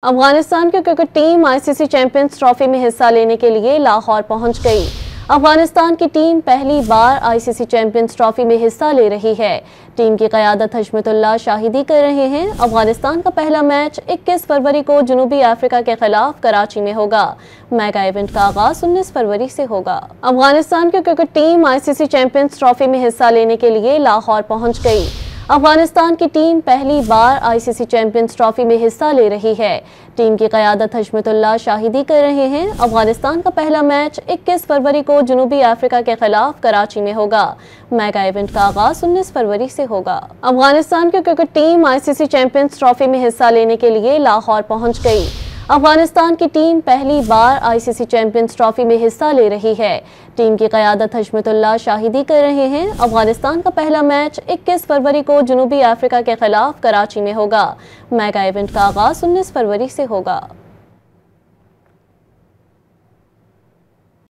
अफगानिस्तान की cricket team ICC champions trophy में हिस्सा लेने के लिए लाहौर पहुंच गई। अफगानिस्तान की टीम पहली बार आईसीसी चैंपियंस ट्रॉफी में हिस्सा ले रही है। टीम की क़यादत हशमतुल्लाह शाहिदी कर रहे हैं। अफगानिस्तान का पहला मैच 21 फरवरी को जनूबी अफ्रीका के खिलाफ कराची में होगा। मेगा इवेंट का आगाज 19 फरवरी से होगा। अफगानिस्तान की cricket team ICC champions trophy में हिस्सा लेने के लिए लाहौर पहुंच गई। अफगानिस्तान की टीम पहली बार आईसीसी चैंपियंस ट्रॉफी में हिस्सा ले रही है। टीम की क़यादत हशमतुल्लाह शाहिदी कर रहे हैं। अफगानिस्तान का पहला मैच 21 फरवरी को जनूबी अफ्रीका के खिलाफ कराची में होगा। मेगा इवेंट का आगाज 19 फरवरी से होगा। अफगानिस्तान की cricket team ICC champions trophy में हिस्सा लेने के लिए लाहौर पहुंच गई। अफगानिस्तान की टीम पहली बार आईसीसी चैंपियंस ट्रॉफी में हिस्सा ले रही है। टीम की क़यादत हशमतुल्लाह शाहिदी कर रहे हैं। अफगानिस्तान का पहला मैच 21 फरवरी को जनूबी अफ्रीका के खिलाफ कराची में होगा। मेगा इवेंट का आगाज 19 फरवरी से होगा।